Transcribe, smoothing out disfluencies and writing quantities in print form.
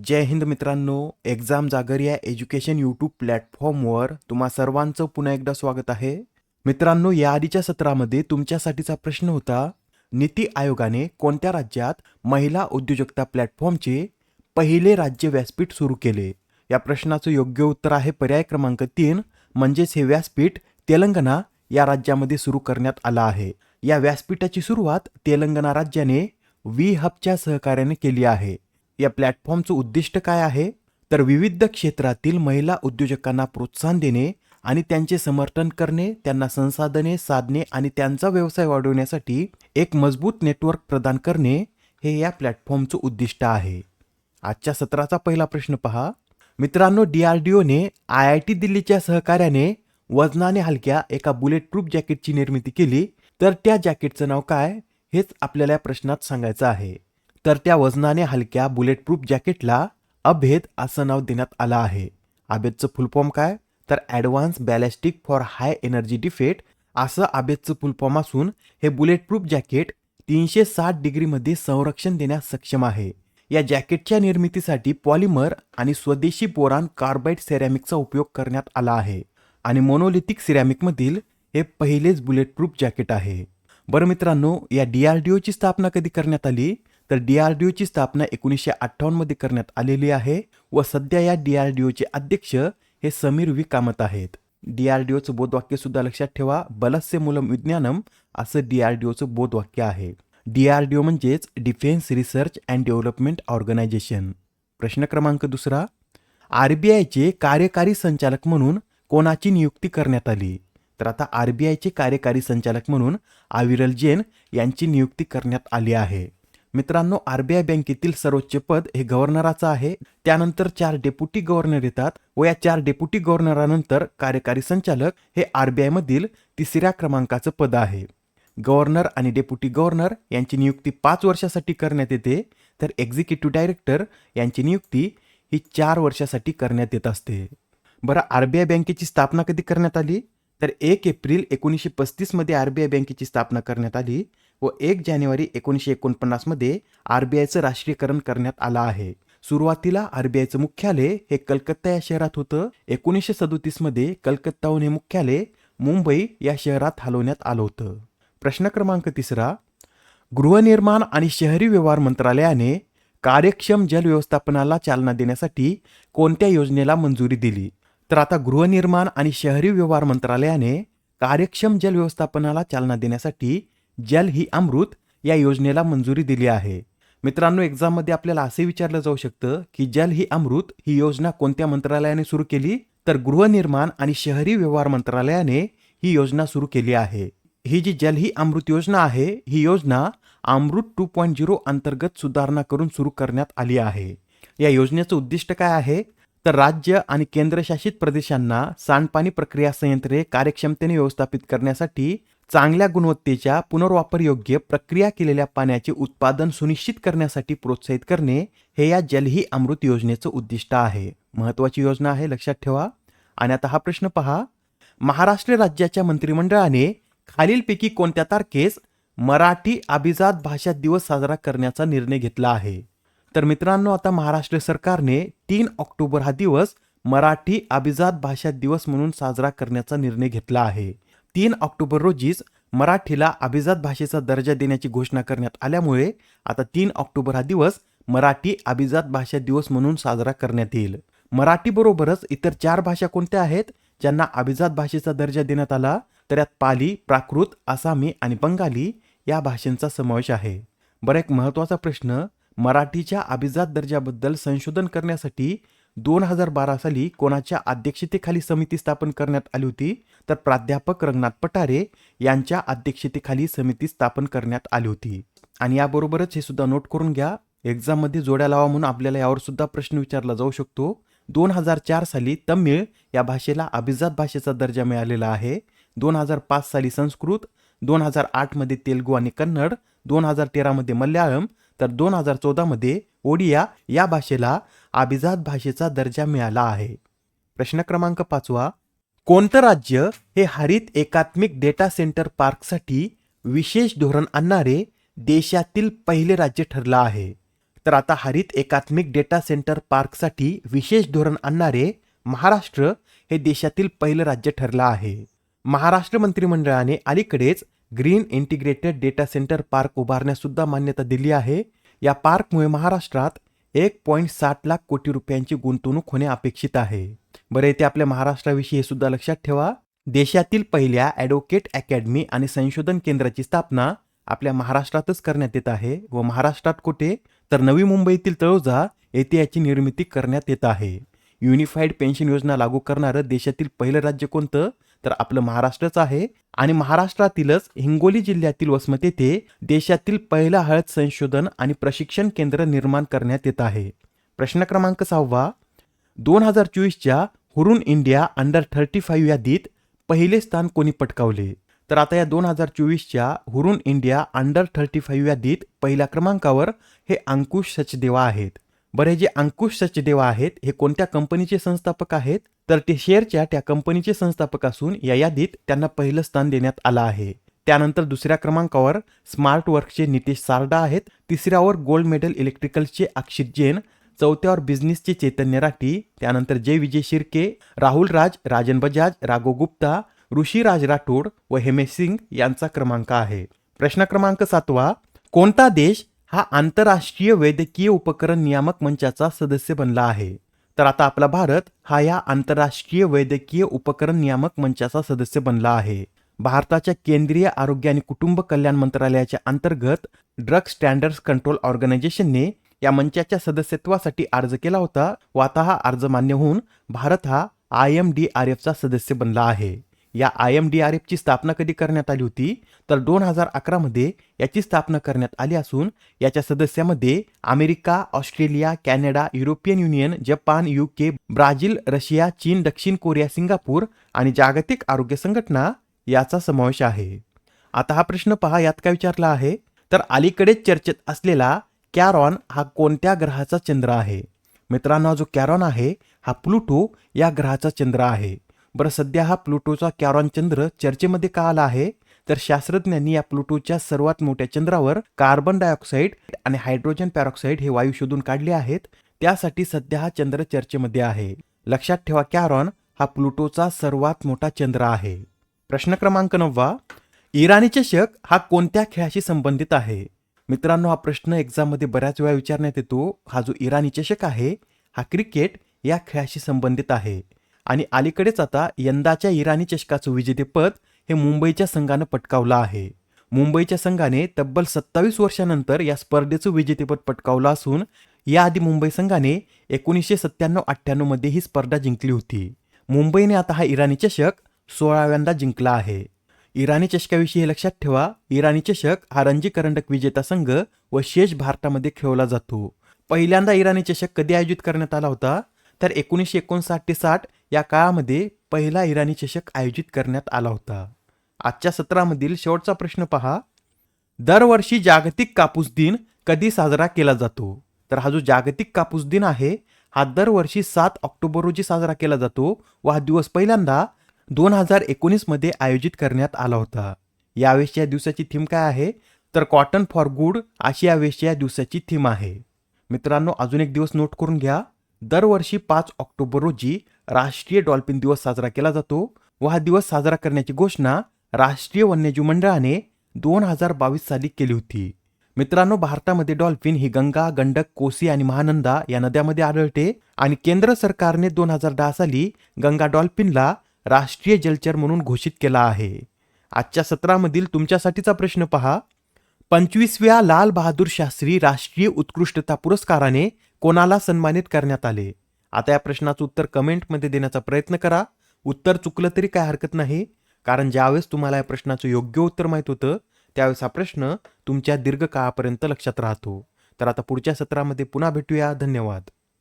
जय हिंद मित्रांनो, एक्झाम जागर या एज्युकेशन यूट्यूब प्लॅटफॉर्मवर तुम्हा सर्वांचं पुन्हा एकदा स्वागत आहे. मित्रांनो, या आधीच्या सत्रामध्ये तुमच्यासाठीचा प्रश्न होता, नीती आयोगाने कोणत्या राज्यात महिला उद्योजकता प्लॅटफॉर्मचे पहिले राज्य व्यासपीठ सुरू केले? या प्रश्नाचं योग्य उत्तर आहे पर्याय क्रमांक 3, म्हणजेच हे व्यासपीठ तेलंगणा या राज्यामध्ये सुरू करण्यात आलं आहे. या व्यासपीठाची सुरुवात तेलंगणा राज्याने वी हबच्या सहकार्याने केली आहे. या प्लॅटफॉर्मचं उद्दिष्ट काय आहे? तर विविध क्षेत्रातील महिला उद्योजकांना प्रोत्साहन देणे आणि त्यांचे समर्थन करणे, त्यांना संसाधने, साधने आणि त्यांचा व्यवसाय वाढवण्यासाठी एक मजबूत नेटवर्क प्रदान करणे हे या प्लॅटफॉर्मचं उद्दिष्ट आहे. आजच्या सत्राचा पहिला प्रश्न पहा. मित्रांनो, DRDOने IIT दिल्लीच्या सहकार्याने वजनाने हलक्या एका बुलेट प्रूफ जॅकेटची निर्मिती केली. तर त्या जॅकेटचं नाव काय हेच आपल्याला या प्रश्नात सांगायचं आहे. तर त्या वजनाने हलक्या बुलेट प्रूफ जॅकेटला अभेद असं नाव देण्यात आलं आहे. अभेदचं फुल फॉर्म काय? तर advance ballistic for high energy defeat असं अभेदचं फुल फॉर्म असून हे बुलेट प्रूफ जॅकेट 360 डिग्रीमध्ये संरक्षण देण्यास सक्षम आहे. या जॅकेटच्या निर्मितीसाठी पॉलिमर आणि स्वदेशी बोरान कार्बाईड सिरॅमिकचा उपयोग करण्यात आला आहे आणि मोनोलिथिक सिरॅमिकमधील हे पहिलेच बुलेट प्रूफ जॅकेट आहे. बरं मित्रांनो, या DRDOची स्थापना कधी करण्यात आली? तर DRDOची स्थापना 1958 मध्ये करण्यात आलेली आहे व सध्या या DRDOचे अध्यक्ष हे समीर व्ही कामत आहेत. DRDOचं बोधवाक्य सुद्धा लक्षात ठेवा, बलस्य मूलम विज्ञानम असं DRDOचं बोधवाक्य आहे. DRDO म्हणजेच Defence Research and Development Organisation. प्रश्न क्रमांक 2, RBIचे कार्यकारी संचालक म्हणून कोणाची नियुक्ती करण्यात आली? तर आता RBIचे कार्यकारी संचालक म्हणून अविरल जैन यांची नियुक्ती करण्यात आली आहे. मित्रांनो, RBI बँकेतील सर्वोच्च पद हे गव्हर्नराचं आहे. त्यानंतर 4 डेप्युटी गव्हर्नर येतात व या 4 डेप्युटी गव्हर्नरानंतर कार्यकारी संचालक हे RBI मधील तिसऱ्या क्रमांकाचं पद आहे. गव्हर्नर आणि डेप्युटी गव्हर्नर यांची नियुक्ती 5 वर्षासाठी करण्यात येते. तर एक्झिक्युटिव्ह डायरेक्टर यांची नियुक्ती ही 4 वर्षासाठी करण्यात येत असते. बरं, RBI बँकेची स्थापना कधी करण्यात आली? तर 1 एप्रिल 1935 मध्ये RBI बँकेची स्थापना करण्यात आली व 1 जानेवारी 1949 मध्ये RBIचं राष्ट्रीयकरण करण्यात आलं आहे. सुरुवातीला RBIचं मुख्यालय हे कलकत्ता या शहरात होतं. 1937 मध्ये कलकत्ताहून हे मुख्यालय मुंबई या शहरात हलवण्यात आलं होतं. प्रश्न क्रमांक 3, गृहनिर्माण आणि शहरी व्यवहार मंत्रालयाने कार्यक्षम जल व्यवस्थापनाला चालना देण्यासाठी कोणत्या योजनेला मंजुरी दिली? तर आता गृहनिर्माण आणि शहरी व्यवहार मंत्रालयाने कार्यक्षम जल व्यवस्थापनाला चालना देण्यासाठी जल ही अमृत या योजनेला मंजुरी दिली आहे. मित्रांनो, एक्झाममध्ये आपल्याला असे विचारलं जाऊ शकतं की जल ही अमृत ही योजना कोणत्या मंत्रालयाने सुरू केली? तर गृहनिर्माण आणि शहरी व्यवहार मंत्रालयाने ही योजना सुरू केली आहे. ही जी जल ही अमृत योजना आहे, ही योजना अमृत 2.0 अंतर्गत सुधारणा करून सुरू करण्यात आली आहे. या योजनेचं उद्दिष्ट काय आहे? तर राज्य आणि केंद्रशासित प्रदेशांना सांडपाणी प्रक्रिया संयंत्रे कार्यक्षमतेने व्यवस्थापित करण्यासाठी चांगल्या गुणवत्तेच्या पुनर्वापरयोग्य प्रक्रिया केलेल्या पाण्याचे उत्पादन सुनिश्चित करण्यासाठी प्रोत्साहित करणे हे या जल ही अमृत योजनेचं उद्दिष्ट आहे. महत्त्वाची योजना आहे, लक्षात ठेवा. आणि आता हा प्रश्न पहा. महाराष्ट्र राज्याच्या मंत्रिमंडळाने खालीलपैकी कोणत्या तारखेस मराठी अभिजात भाषा दिवस साजरा करण्याचा निर्णय घेतला आहे? तर मित्रांनो, आता महाराष्ट्र सरकारने 3 ऑक्टोबर हा दिवस मराठी अभिजात भाषा दिवस म्हणून साजरा करण्याचा निर्णय घेतला आहे. 3 ऑक्टोबर रोजीच मराठीला अभिजात भाषेचा दर्जा देण्याची घोषणा करण्यात आल्यामुळे आता 3 ऑक्टोबर हा दिवस मराठी अभिजात भाषा दिवस म्हणून साजरा करण्यात येईल. मराठीबरोबरच इतर 4 भाषा कोणत्या आहेत ज्यांना अभिजात भाषेचा दर्जा देण्यात आला? तर यात पाली, प्राकृत, आसामी आणि बंगाली या भाषांचा समावेश आहे. बरं, एक महत्त्वाचा प्रश्न, मराठीच्या अभिजात दर्जाबद्दल संशोधन करण्यासाठी 2012 साली कोणाच्या अध्यक्षतेखाली समिती स्थापन करण्यात आली होती? तर प्राध्यापक रंगनाथ पठारे यांच्या अध्यक्षतेखाली समिती स्थापन करण्यात आली होती. आणि याबरोबरच हे सुद्धा नोट करून घ्या, एक्झाममध्ये जोड्या लावा म्हणून आपल्याला यावर सुद्धा प्रश्न विचारला जाऊ शकतो. 2004 साली तमिळ या भाषेला अभिजात भाषेचा दर्जा मिळालेला आहे. 2005 साली संस्कृत, 2008 मध्ये तेलुगू आणि कन्नड, 2013 मध्ये मल्याळम, तर 2014 मध्ये ओडिया या भाषेला अभिजात भाषेचा दर्जा मिळाला आहे. प्रश्न क्रमांक 5, कोणतं राज्य हे हरित एकात्मिक डेटा सेंटर पार्कसाठी विशेष धोरण आणणारे देशातील पहिले राज्य ठरलं आहे? तर आता हरित एकात्मिक डेटा सेंटर पार्कसाठी विशेष धोरण आणणारे महाराष्ट्र हे देशातील पहिलं राज्य ठरलं आहे. महाराष्ट्र मंत्रिमंडळाने अलीकडेच green integrated data centre park उभारण्यास सुद्धा मान्यता दिली आहे. या पार्कमुळे महाराष्ट्रात 1.7 लाख कोटी रुपयांची गुंतवणूक होणे अपेक्षित आहे. बरं, येथे आपल्या महाराष्ट्राविषयी हे सुद्धा लक्षात ठेवा. देशातील पहिल्या ॲडव्होकेट अकॅडमी आणि संशोधन केंद्राची स्थापना आपल्या महाराष्ट्रातच करण्यात येत आहे. व महाराष्ट्रात कुठे, तर नवी मुंबईतील तळोजा येथे याची निर्मिती करण्यात येत आहे. युनिफाईड पेन्शन योजना लागू करणारं देशातील पहिलं राज्य कोणतं, तर आपलं महाराष्ट्रच आहे. आणि महाराष्ट्रातीलच हिंगोली जिल्ह्यातील वसमत येथे देशातील पहिलं हळद संशोधन आणि प्रशिक्षण केंद्र निर्माण करण्यात येत आहे. प्रश्न क्रमांक 6, 2024च्या हुरून इंडिया अंडर 35 यादीत पहिले स्थान कोणी पटकावले, तर आता या 2024च्या हुरून इंडिया अंडर 35 यादीत पहिल्या क्रमांकावर हे अंकुश सचदेवा आहेत. बरे, जे अंकुश सचदेवा आहेत हे कोणत्या कंपनीचे संस्थापक आहेत, तर ते शेअरच्या त्या कंपनीचे संस्थापक असून या यादीत त्यांना पहिलं स्थान देण्यात आलं आहे. त्यानंतर दुसऱ्या क्रमांकावर स्मार्ट वर्कचे नितेश सारडा आहेत. तिसऱ्यावर गोल्ड मेडल इलेक्ट्रिकल्सचे अक्षित जैन, चौथ्यावर बिझनेसचे चैतन्य राठी, त्यानंतर जय विजय शिर्के, राहुल राज, राजन बजाज, राघव गुप्ता, ऋषीराज राठोड व हेमेश सिंग यांचा क्रमांक आहे. प्रश्न क्रमांक 7, कोणता देश हा आंतरराष्ट्रीय वैद्यकीय उपकरण नियामक मंचाचा सदस्य बनला आहे, तर आता आपला भारत हा या आंतरराष्ट्रीय वैद्यकीय उपकरण नियामक मंचाचा सदस्य बनला आहे. भारताच्या केंद्रीय आरोग्य आणि कुटुंब कल्याण मंत्रालयाच्या अंतर्गत ड्रग स्टँडर्ड्स कंट्रोल ऑर्गनायझेशनने या मंचाच्या सदस्यत्वासाठी अर्ज केला होता व आता हा अर्ज मान्य होऊन भारत हा IMDRFचा सदस्य बनला आहे. या IMDRFची स्थापना कधी करण्यात आली होती, तर 2011 मध्ये याची स्थापना करण्यात आली असून याच्या सदस्यामध्ये America, Australia, Canada, European Union, Japan, UK, Brazil, Russia, चीन, दक्षिण कोरिया, सिंगापूर आणि जागतिक आरोग्य संघटना याचा समावेश आहे. आता हा प्रश्न पहा, यात काय विचारला आहे, तर अलीकडेच चर्चेत असलेला कॅरॉन हा कोणत्या ग्रहाचा चंद्र आहे. मित्रांनो, जो कॅरॉन आहे हा प्लुटो या ग्रहाचा चंद्र आहे. बरं, सध्या हा प्लुटोचा कॅरॉन चंद्र चर्चेमध्ये का आला आहे, तर शास्त्रज्ञांनी या प्लुटोच्या सर्वात मोठ्या चंद्रावर कार्बन डायऑक्साईड आणि हायड्रोजन पॅरॉक्साईड हे वायू शोधून काढले आहेत. त्यासाठी सध्या हा चंद्र चर्चेमध्ये आहे. लक्षात ठेवा, कॅरॉन हा प्लुटोचा सर्वात मोठा चंद्र आहे. प्रश्न क्रमांक 9, इराणी चषक हा कोणत्या खेळाशी संबंधित आहे. मित्रांनो, हा प्रश्न एक्झाममध्ये बऱ्याच वेळा विचारण्यात येतो. हा जो इराणी चषक आहे हा क्रिकेट या खेळाशी संबंधित आहे. आणि अलीकडेच आता यंदाच्या इराणी चषकाचं विजेतेपद हे मुंबईच्या संघानं पटकावलं आहे. मुंबईच्या संघाने तब्बल 27 वर्षानंतर या स्पर्धेचं विजेतेपद पटकावलं असून याआधी मुंबई संघाने 1997-98 मध्ये ही स्पर्धा जिंकली होती. मुंबईने आता हा इराणी चषक 16व्यांदा जिंकला आहे. इराणी चषकाविषयी हे लक्षात ठेवा, इराणी चषक हा रणजी करंडक विजेता संघ व शेष भारतामध्ये खेळवला जातो. पहिल्यांदा इराणी चषक कधी आयोजित करण्यात आला होता, तर 1959 ते 60 या काळामध्ये पहिला इराणी चषक आयोजित करण्यात आला होता. आजच्या सत्रामधील शेवटचा प्रश्न पहा, दरवर्षी जागतिक कापूस दिन कधी साजरा केला जातो, तर हा जो जागतिक कापूस दिन आहे हा दरवर्षी 7 ऑक्टोबर रोजी साजरा केला जातो व हा दिवस पहिल्यांदा 2019 मध्ये आयोजित करण्यात आला होता. यावेळेसच्या दिवसाची थीम काय आहे, तर कॉटन फॉर गुड अशी यावेळेसच्या दिवसाची थीम आहे. मित्रांनो, अजून एक दिवस नोट करून घ्या, दरवर्षी 5 ऑक्टोबर रोजी राष्ट्रीय डॉल्फिन दिवस साजरा केला जातो व हा दिवस साजरा करण्याची घोषणा राष्ट्रीय वन्यजीव मंडळाने 2022 साली केली होती. मित्रांनो, भारतामध्ये डॉल्फिन ही गंगा, गंडक, कोसी आणि महानंदा या नद्यामध्ये आढळते आणि केंद्र सरकारने 2010 साली गंगा डॉल्फिनला राष्ट्रीय जलचर म्हणून घोषित केला आहे. आजच्या सत्रामधील तुमच्यासाठीचा प्रश्न पहा, 25व्या लाल बहादूर शास्त्री राष्ट्रीय उत्कृष्टता पुरस्काराने कोणाला सन्मानित करण्यात आले. आता या प्रश्नाचं उत्तर कमेंटमध्ये देण्याचा प्रयत्न करा. उत्तर चुकलं तरी काय हरकत नाही, कारण ज्यावेळेस तुम्हाला या प्रश्नाचं योग्य उत्तर माहीत होतं त्यावेळेस हा प्रश्न तुमच्या दीर्घकाळापर्यंत लक्षात राहतो. तर आता पुढच्या सत्रामध्ये पुन्हा भेटूया. धन्यवाद.